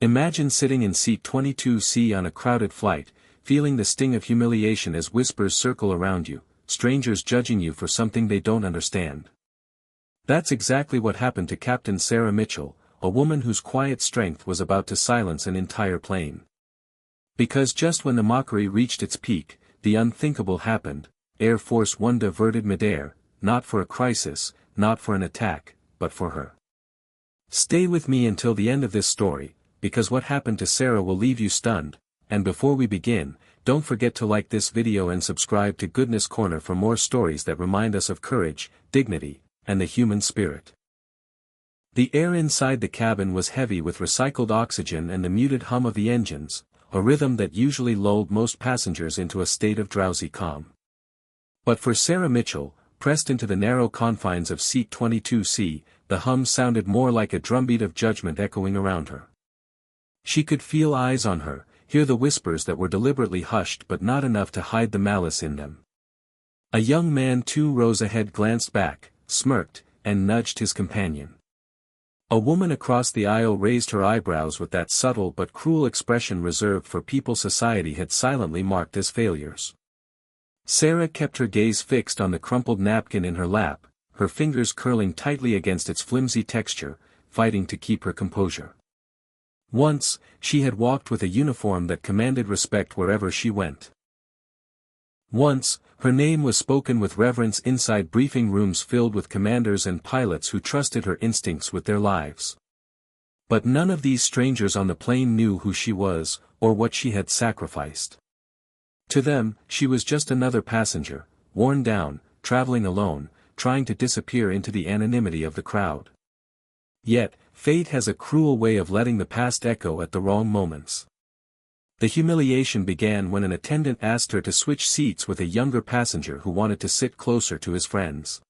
Imagine sitting in seat 22C on a crowded flight, feeling the sting of humiliation as whispers circle around you, strangers judging you for something they don't understand. That's exactly what happened to Captain Sarah Mitchell, a woman whose quiet strength was about to silence an entire plane. Because just when the mockery reached its peak, the unthinkable happened. Air Force One diverted midair, not for a crisis, not for an attack, but for her. Stay with me until the end of this story, because what happened to Sarah will leave you stunned. And before we begin, don't forget to like this video and subscribe to Goodness Corner for more stories that remind us of courage, dignity, and the human spirit. The air inside the cabin was heavy with recycled oxygen and the muted hum of the engines, a rhythm that usually lulled most passengers into a state of drowsy calm. But for Sarah Mitchell, pressed into the narrow confines of seat 22C, the hum sounded more like a drumbeat of judgment echoing around her. She could feel eyes on her, hear the whispers that were deliberately hushed but not enough to hide the malice in them. A young man 2 rows ahead glanced back, smirked, and nudged his companion. A woman across the aisle raised her eyebrows with that subtle but cruel expression reserved for people society had silently marked as failures. Sarah kept her gaze fixed on the crumpled napkin in her lap, her fingers curling tightly against its flimsy texture, fighting to keep her composure. Once, she had walked with a uniform that commanded respect wherever she went. Once, her name was spoken with reverence inside briefing rooms filled with commanders and pilots who trusted her instincts with their lives. But none of these strangers on the plane knew who she was, or what she had sacrificed. To them, she was just another passenger, worn down, traveling alone, trying to disappear into the anonymity of the crowd. Yet, fate has a cruel way of letting the past echo at the wrong moments. The humiliation began when an attendant asked her to switch seats with a younger passenger who wanted to sit closer to his friends.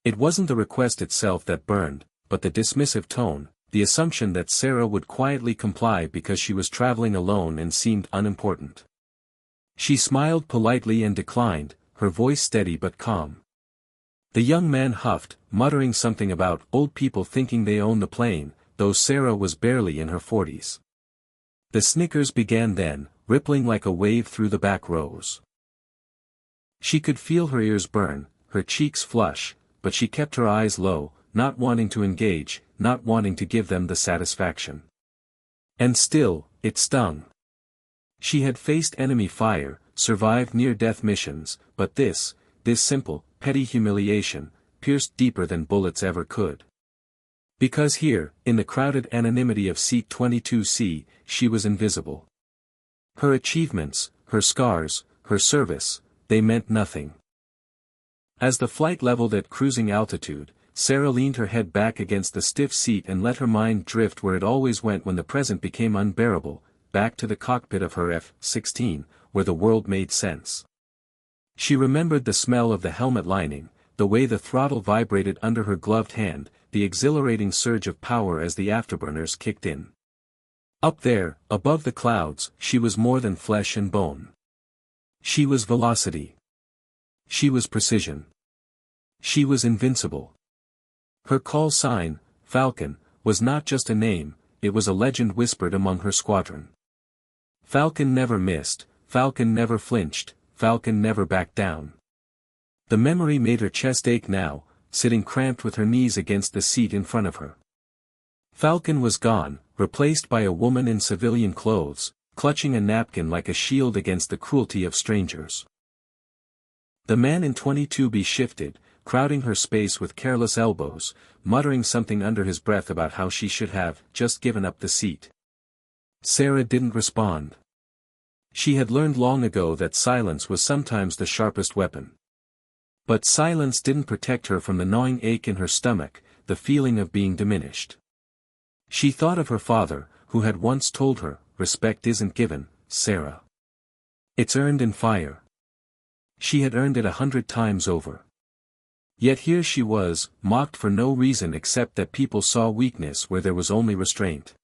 It wasn't the request itself that burned, but the dismissive tone, the assumption that Sarah would quietly comply because she was traveling alone and seemed unimportant. She smiled politely and declined, her voice steady but calm. The young man huffed, muttering something about old people thinking they own the plane, though Sarah was barely in her 40s. The snickers began then, rippling like a wave through the back rows. She could feel her ears burn, her cheeks flush, but she kept her eyes low, not wanting to engage, not wanting to give them the satisfaction. And still, it stung. She had faced enemy fire, survived near-death missions, but this simple, petty humiliation, pierced deeper than bullets ever could. Because here, in the crowded anonymity of seat 22C, she was invisible. Her achievements, her scars, her service, they meant nothing. As the flight leveled at cruising altitude, Sarah leaned her head back against the stiff seat and let her mind drift where it always went when the present became unbearable, back to the cockpit of her F-16, where the world made sense. She remembered the smell of the helmet lining, the way the throttle vibrated under her gloved hand, the exhilarating surge of power as the afterburners kicked in. Up there, above the clouds, she was more than flesh and bone. She was velocity. She was precision. She was invincible. Her call sign, Falcon, was not just a name, it was a legend whispered among her squadron. Falcon never missed, Falcon never flinched, Falcon never backed down. The memory made her chest ache now, sitting cramped with her knees against the seat in front of her. Falcon was gone, replaced by a woman in civilian clothes, clutching a napkin like a shield against the cruelty of strangers. The man in 22B shifted, crowding her space with careless elbows, muttering something under his breath about how she should have just given up the seat. Sarah didn't respond. She had learned long ago that silence was sometimes the sharpest weapon. But silence didn't protect her from the gnawing ache in her stomach, the feeling of being diminished. She thought of her father, who had once told her, "Respect isn't given, Sarah. It's earned in fire." She had earned it 100 times over. Yet here she was, mocked for no reason except that people saw weakness where there was only restraint.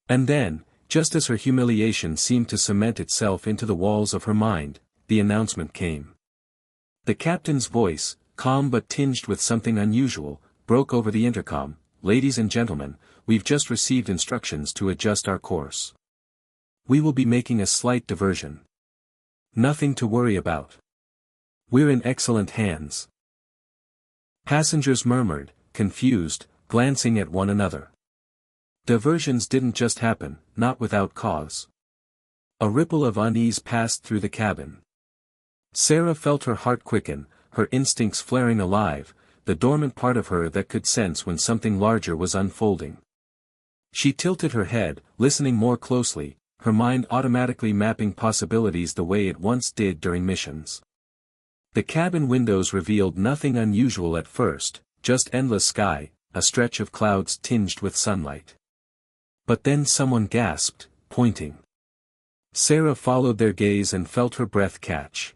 And then, just as her humiliation seemed to cement itself into the walls of her mind, the announcement came. The captain's voice, calm but tinged with something unusual, broke over the intercom. "Ladies and gentlemen, we've just received instructions to adjust our course. We will be making a slight diversion. Nothing to worry about. We're in excellent hands. Passengers murmured, confused, glancing at one another. Diversions didn't just happen, not without cause. A ripple of unease passed through the cabin. Sarah felt her heart quicken, her instincts flaring alive, the dormant part of her that could sense when something larger was unfolding. She tilted her head, listening more closely, her mind automatically mapping possibilities the way it once did during missions. The cabin windows revealed nothing unusual at first, just endless sky, a stretch of clouds tinged with sunlight. But then someone gasped, pointing. Sarah followed their gaze and felt her breath catch.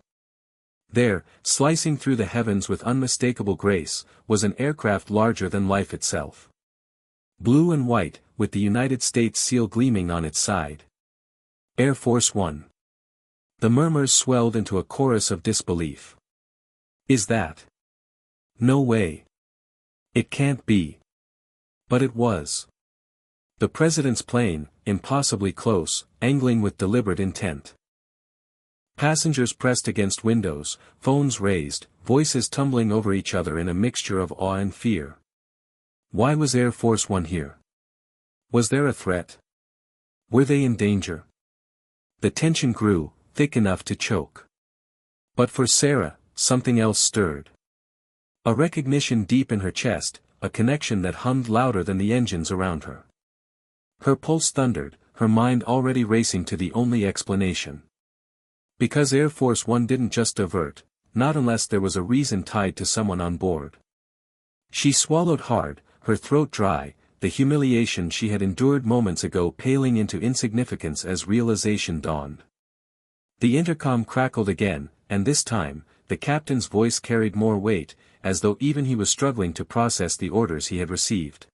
There, slicing through the heavens with unmistakable grace, was an aircraft larger than life itself. Blue and white, with the United States seal gleaming on its side. Air Force One. The murmurs swelled into a chorus of disbelief. Is that? No way. It can't be. But it was. The president's plane, impossibly close, angling with deliberate intent. Passengers pressed against windows, phones raised, voices tumbling over each other in a mixture of awe and fear. Why was Air Force One here? Was there a threat? Were they in danger? The tension grew, thick enough to choke. But for Sarah, something else stirred. A recognition deep in her chest, a connection that hummed louder than the engines around her. Her pulse thundered, her mind already racing to the only explanation. Because Air Force One didn't just divert, not unless there was a reason tied to someone on board. She swallowed hard, her throat dry, the humiliation she had endured moments ago paling into insignificance as realization dawned. The intercom crackled again, and this time, the captain's voice carried more weight, as though even he was struggling to process the orders he had received.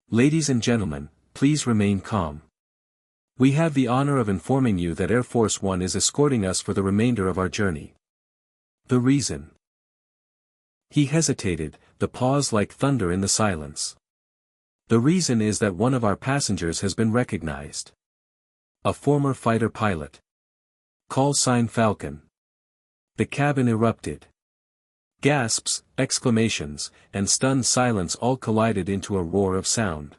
Ladies and gentlemen, please remain calm. We have the honor of informing you that Air Force One is escorting us for the remainder of our journey. The reason? He hesitated, the pause like thunder in the silence. The reason is that one of our passengers has been recognized. A former fighter pilot. Call sign Falcon. The cabin erupted. Gasps, exclamations, and stunned silence all collided into a roar of sound.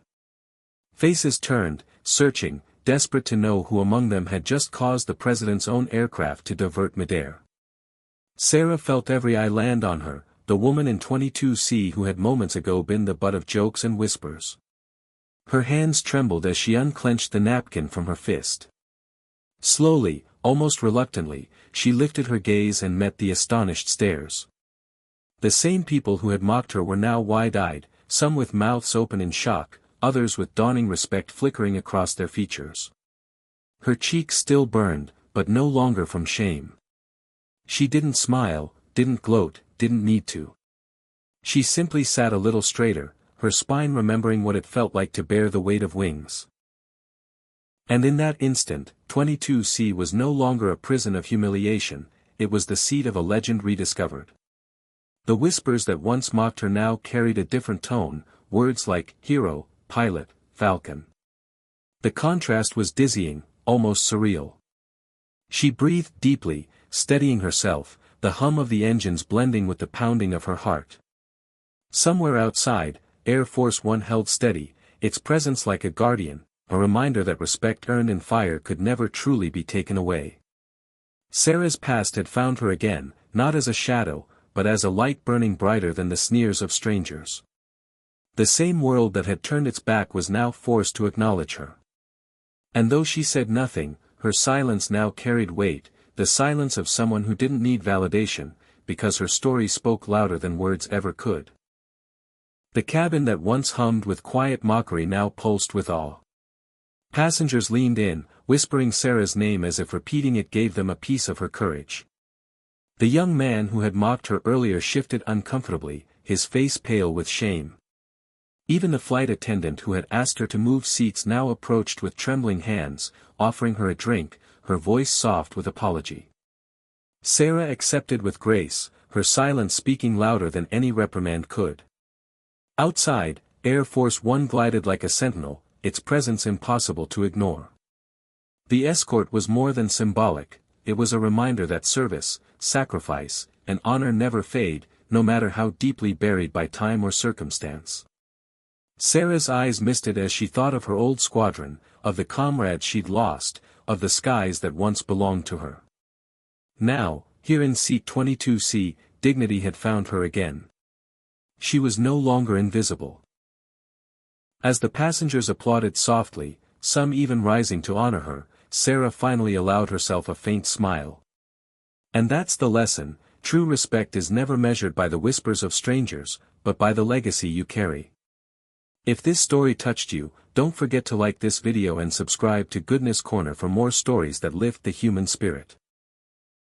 Faces turned, searching, desperate to know who among them had just caused the president's own aircraft to divert midair. Sarah felt every eye land on her, the woman in 22C who had moments ago been the butt of jokes and whispers. Her hands trembled as she unclenched the napkin from her fist. Slowly, almost reluctantly, she lifted her gaze and met the astonished stares. The same people who had mocked her were now wide-eyed, some with mouths open in shock, others with dawning respect flickering across their features. Her cheeks still burned, but no longer from shame. She didn't smile, didn't gloat, didn't need to. She simply sat a little straighter, her spine remembering what it felt like to bear the weight of wings. And in that instant, 22C was no longer a prison of humiliation, it was the seat of a legend rediscovered. The whispers that once mocked her now carried a different tone, words like hero, pilot, Falcon. The contrast was dizzying, almost surreal. She breathed deeply, steadying herself, the hum of the engines blending with the pounding of her heart. Somewhere outside, Air Force One held steady, its presence like a guardian, a reminder that respect earned in fire could never truly be taken away. Sarah's past had found her again, not as a shadow, but as a light burning brighter than the sneers of strangers. The same world that had turned its back was now forced to acknowledge her. And though she said nothing, her silence now carried weight, the silence of someone who didn't need validation, because her story spoke louder than words ever could. The cabin that once hummed with quiet mockery now pulsed with awe. Passengers leaned in, whispering Sarah's name as if repeating it gave them a piece of her courage. The young man who had mocked her earlier shifted uncomfortably, his face pale with shame. Even the flight attendant who had asked her to move seats now approached with trembling hands, offering her a drink, her voice soft with apology. Sarah accepted with grace, her silence speaking louder than any reprimand could. Outside, Air Force One glided like a sentinel, its presence impossible to ignore. The escort was more than symbolic, it was a reminder that service, sacrifice, and honor never fade, no matter how deeply buried by time or circumstance. Sarah's eyes misted as she thought of her old squadron, of the comrades she'd lost, of the skies that once belonged to her. Now, here in seat 22C, dignity had found her again. She was no longer invisible. As the passengers applauded softly, some even rising to honor her, Sarah finally allowed herself a faint smile. And that's the lesson: true respect is never measured by the whispers of strangers, but by the legacy you carry. If this story touched you, don't forget to like this video and subscribe to Goodness Corner for more stories that lift the human spirit.